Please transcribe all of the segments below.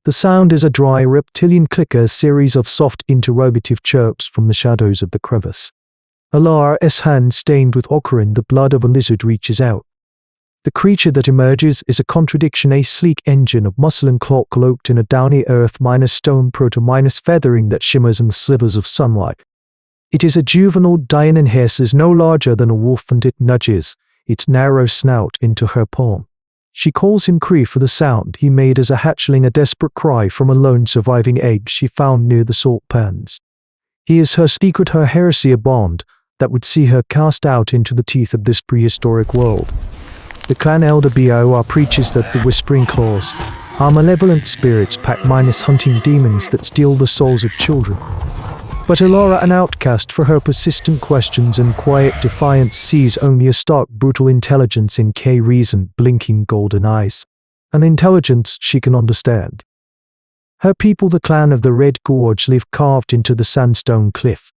The sound is a dry reptilian clicker, a series of soft interrogative chirps from the shadows of the crevice. Alara's hand stained with ochre and the blood of a lizard reaches out. The creature that emerges is a contradiction, a sleek engine of muscle and claw cloaked in a downy earth minus stone proto minus feathering that shimmers in the slivers of sunlight. It is a juvenile Deinonychus, no larger than a wolf, and it nudges its narrow snout into her palm. She calls him Cree for the sound he made as a hatchling, a desperate cry from a lone surviving egg she found near the salt pans. He is her secret, her heresy, a bond that would see her cast out into the teeth of this prehistoric world. The clan elder Bor preaches that the whispering claws are malevolent spirits pack minus hunting demons that steal the souls of children. But Alara, an outcast for her persistent questions and quiet defiance, sees only a stark, brutal intelligence in K-reason, blinking golden eyes. An intelligence she can understand. Her people, the clan of the Red Gorge, live carved into the sandstone cliff.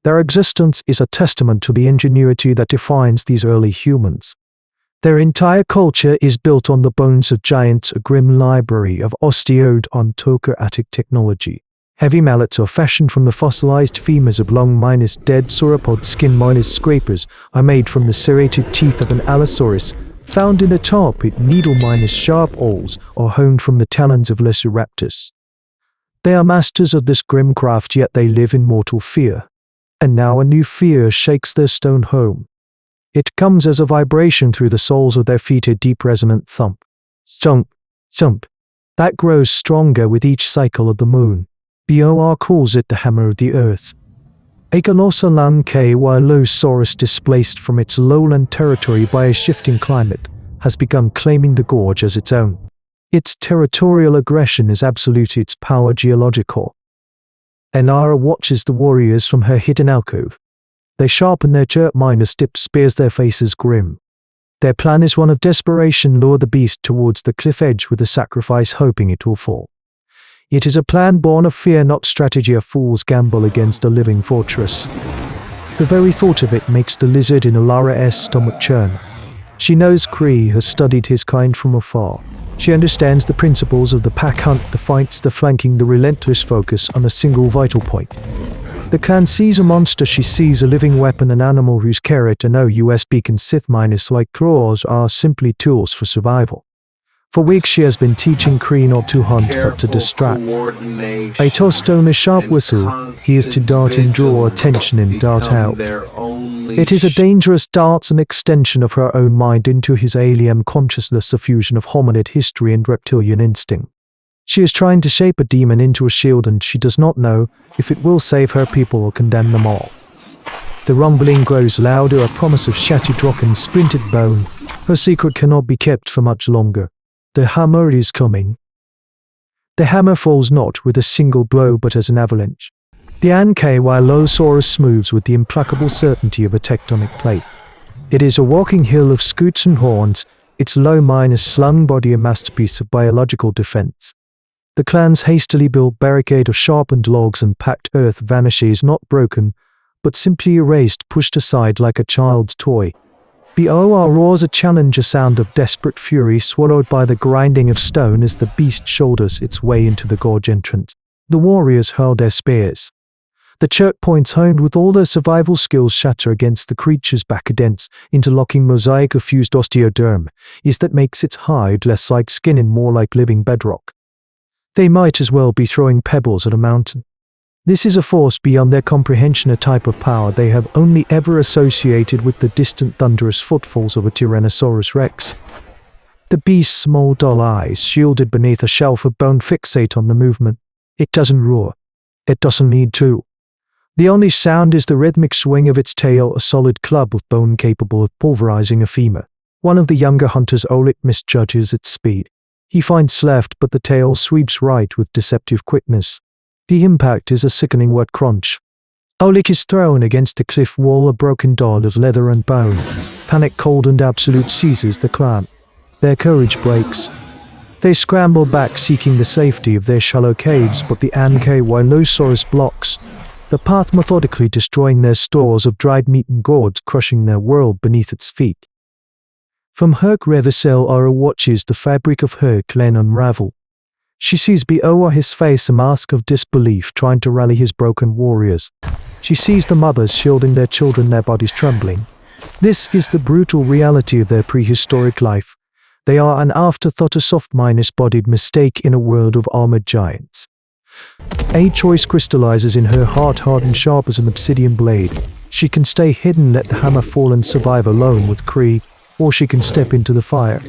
Their existence is a testament to the ingenuity that defines these early humans. Their entire culture is built on the bones of giants, a grim library of osteodontokeratic technology. Heavy mallets are fashioned from the fossilized femurs of long minus dead sauropod skin minus scrapers are made from the serrated teeth of an Ankylosaurus, found in a tar pit. Needle minus sharp awls are honed from the talons of lesser raptors. They are masters of this grim craft, yet they live in mortal fear. And now a new fear shakes their stone home. It comes as a vibration through the soles of their feet, a deep resonant thump. Thump, thump. That grows stronger with each cycle of the moon. Bor calls it the hammer of the earth. Ankylosaurus, displaced from its lowland territory by a shifting climate, has begun claiming the gorge as its own. Its territorial aggression is absolute, its power geological. Alara watches the warriors from her hidden alcove. They sharpen their chirp-minus-tipped spears, their faces grim. Their plan is one of desperation: lure the beast towards the cliff edge with a sacrifice, hoping it will fall. It is a plan born of fear, not strategy, a fool's gamble against a living fortress. The very thought of it makes the lizard in Alara's stomach churn. She knows Cree has studied his kind from afar. She understands the principles of the pack hunt, the fights, the flanking, the relentless focus on a single vital point. The clan sees a monster, she sees a living weapon, an animal whose carrot and OUSB and Sith minus like claws are simply tools for survival. For weeks she has been teaching Cree not to hunt but to distract. A tossed on a sharp whistle, he is to dart and draw attention and dart out. It is a dangerous dart, an extension of her own mind into his alien consciousness, a fusion of hominid history and reptilian instinct. She is trying to shape a demon into a shield, and she does not know if it will save her people or condemn them all. The rumbling grows louder, a promise of shattered rock and splintered bone. Her secret cannot be kept for much longer. The hammer is coming. The hammer falls not with a single blow but as an avalanche. The Ankylosaurus moves with the implacable certainty of a tectonic plate. It is a walking hill of scoots and horns, its low minus slung body a masterpiece of biological defense. The clan's hastily built barricade of sharpened logs and packed earth vanishes, not broken, but simply erased, pushed aside like a child's toy. Bor roars a challenge, a sound of desperate fury swallowed by the grinding of stone as the beast shoulders its way into the gorge entrance. The warriors hurl their spears. The chirp points honed with all their survival skills shatter against the creature's back. A dense, interlocking mosaic of fused osteoderm is that makes its hide less like skin and more like living bedrock. They might as well be throwing pebbles at a mountain. This is a force beyond their comprehension, a type of power they have only ever associated with the distant thunderous footfalls of a Tyrannosaurus rex. The beast's small dull eyes, shielded beneath a shelf of bone, fixate on the movement. It doesn't roar. It doesn't need to. The only sound is the rhythmic swing of its tail, a solid club of bone capable of pulverizing a femur. One of the younger hunters, Oleg, misjudges its speed. He finds left, but the tail sweeps right with deceptive quickness. The impact is a sickening wet crunch. Oleg is thrown against the cliff wall, a broken doll of leather and bone. Panic, cold and absolute seizes the clan. Their courage breaks. They scramble back, seeking the safety of their shallow caves, but the Ankylosaurus blocks the path, methodically destroying their stores of dried meat and gourds, crushing their world beneath its feet. From her crevice, Alara watches the fabric of her clan unravel. She sees before his face a mask of disbelief trying to rally his broken warriors. She sees the mothers shielding their children, their bodies trembling. This is the brutal reality of their prehistoric life. They are an afterthought, a soft-bodied mistake in a world of armored giants. A choice crystallizes in her heart, hard and sharp as an obsidian blade. She can stay hidden, let the hammer fall and survive alone with Cree, or she can step into the fire.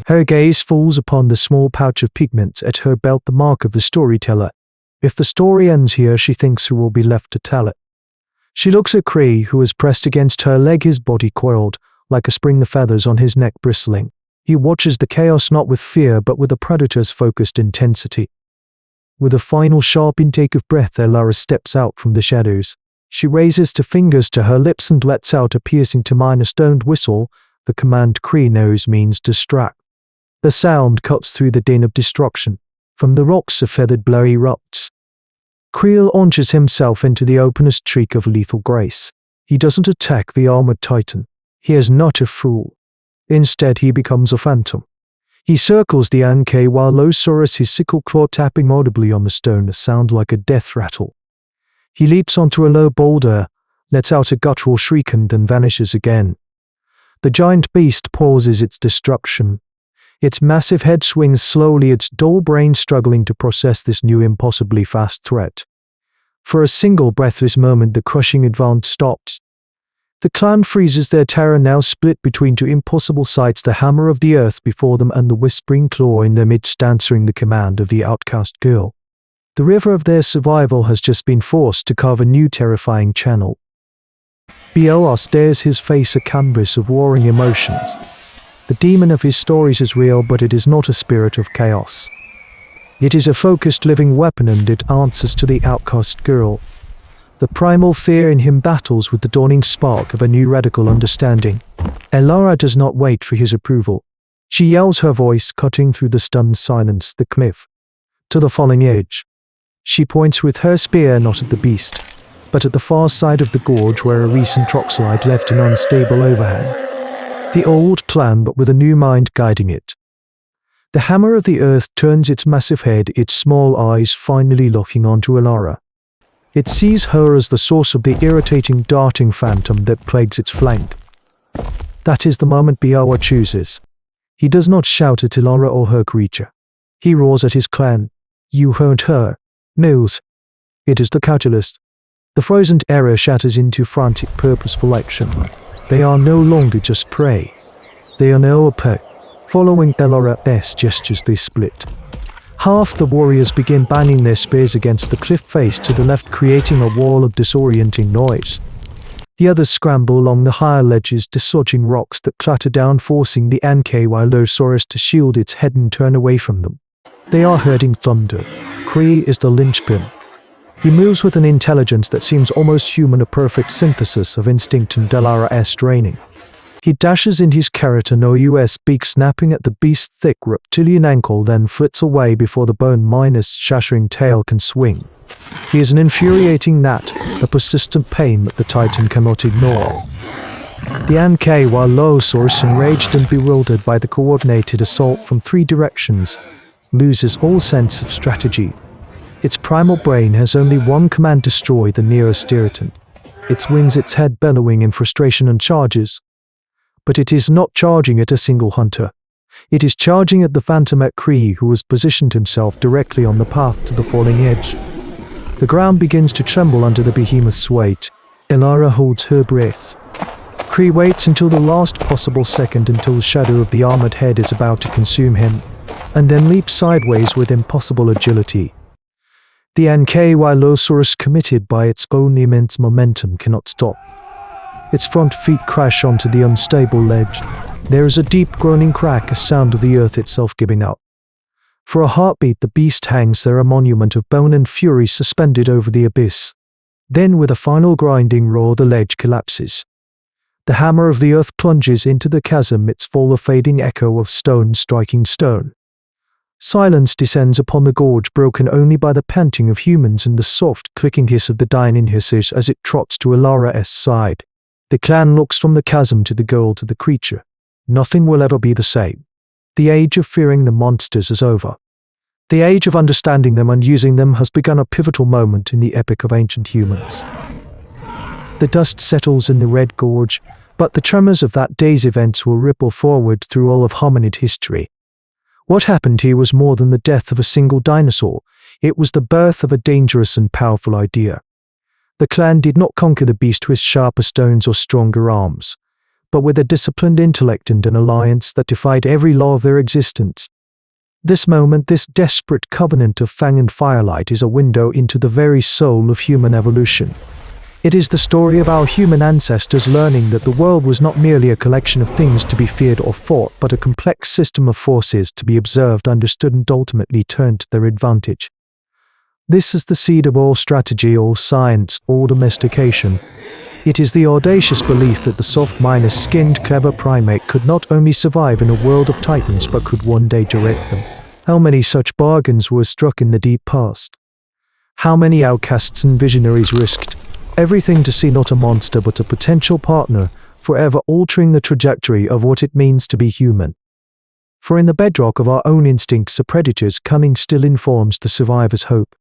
Her gaze falls upon the small pouch of pigments at her belt, the mark of the storyteller. If the story ends here, she thinks who will be left to tell it. She looks at Cree, who is pressed against her leg, his body coiled, like a spring, the feathers on his neck bristling. He watches the chaos not with fear, but with a predator's focused intensity. With a final sharp intake of breath, Elara steps out from the shadows. She raises her fingers to her lips and lets out a piercing stoned whistle. The command Cree knows means distract. The sound cuts through the din of destruction. From the rocks a feathered blow erupts. Cree launches himself into the openest streak of lethal grace. He doesn't attack the armored titan. He is not a fool. Instead, he becomes a phantom. He circles the Ankylosaurus, his sickle claw tapping audibly on the stone, a sound like a death rattle. He leaps onto a low boulder, lets out a guttural shriek and then vanishes again. The giant beast pauses its destruction. Its massive head swings slowly, its dull brain struggling to process this new impossibly fast threat. For a single breathless moment, the crushing advance stops. The clan freezes, their terror now split between two impossible sights, the hammer of the earth before them and the whispering claw in their midst answering the command of the outcast girl. The river of their survival has just been forced to carve a new terrifying channel. Bor stares, his face a canvas of warring emotions. The demon of his stories is real, but it is not a spirit of chaos. It is a focused living weapon, and it answers to the outcast girl. The primal fear in him battles with the dawning spark of a new radical understanding. Elara does not wait for his approval. She yells, her voice cutting through the stunned silence, the cliff. To the falling edge. She points with her spear not at the beast, but at the far side of the gorge where a recent rock slide left an unstable overhang. The old plan, but with a new mind guiding it. The hammer of the earth turns its massive head, its small eyes finally locking onto Elara. It sees her as the source of the irritating, darting phantom that plagues its flank. That is the moment Bor chooses. He does not shout at Elara or her creature. He roars at his clan. You heard her. Knows. It is the catalyst. The frozen terror shatters into frantic, purposeful action. They are no longer just prey. They are now a pack. Following Elara's gestures, they split. Half the warriors begin banging their spears against the cliff face to the left, creating a wall of disorienting noise. The others scramble along the higher ledges, dislodging rocks that clatter down, forcing the Ankylosaurus to shield its head and turn away from them. They are herding thunder. Cree is the linchpin. He moves with an intelligence that seems almost human, a perfect synthesis of instinct and Elara's training. He dashes in his keratin OUS beak, snapping at the beast's thick reptilian ankle, then flits away before the bone-minus shattering tail can swing. He is an infuriating gnat, a persistent pain that the titan cannot ignore. The Ankylosaurus, enraged and bewildered by the coordinated assault from three directions, loses all sense of strategy. Its primal brain has only one command: destroy the nearest irritant. It swings its head, bellowing in frustration, and charges. But it is not charging at a single hunter. It is charging at the phantom, at Cree, who has positioned himself directly on the path to the falling edge. The ground begins to tremble under the behemoth's weight. Elara holds her breath. Cree waits until the last possible second, until the shadow of the armored head is about to consume him, and then leaps sideways with impossible agility. The Ankylosaurus, committed by its own immense momentum, cannot stop. Its front feet crash onto the unstable ledge. There is a deep groaning crack, a sound of the earth itself giving out. For a heartbeat, the beast hangs there, a monument of bone and fury suspended over the abyss. Then, with a final grinding roar, the ledge collapses. The hammer of the earth plunges into the chasm, its fall a fading echo of stone striking stone. Silence descends upon the gorge, broken only by the panting of humans and the soft, clicking hiss of the Deinonychus as it trots to Elara's side. The clan looks from the chasm to the girl, to the creature. Nothing will ever be the same. The age of fearing the monsters is over. The age of understanding them and using them has begun, a pivotal moment in the epic of ancient humans. The dust settles in the Red Gorge, but the tremors of that day's events will ripple forward through all of hominid history. What happened here was more than the death of a single dinosaur. It was the birth of a dangerous and powerful idea. The clan did not conquer the beast with sharper stones or stronger arms, but with a disciplined intellect and an alliance that defied every law of their existence. This moment, this desperate covenant of fang and firelight, is a window into the very soul of human evolution. It is the story of our human ancestors learning that the world was not merely a collection of things to be feared or fought, but a complex system of forces to be observed, understood, and ultimately turned to their advantage. This is the seed of all strategy, all science, all domestication. It is the audacious belief that the soft, skinned, clever primate could not only survive in a world of titans but could one day direct them. How many such bargains were struck in the deep past? How many outcasts and visionaries risked everything to see not a monster but a potential partner, forever altering the trajectory of what it means to be human? For in the bedrock of our own instincts, a predator's cunning still informs the survivor's hope.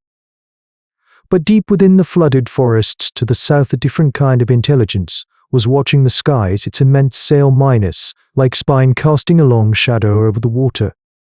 But deep within the flooded forests to the south, a different kind of intelligence was watching the skies, its immense sail like spine casting a long shadow over the water.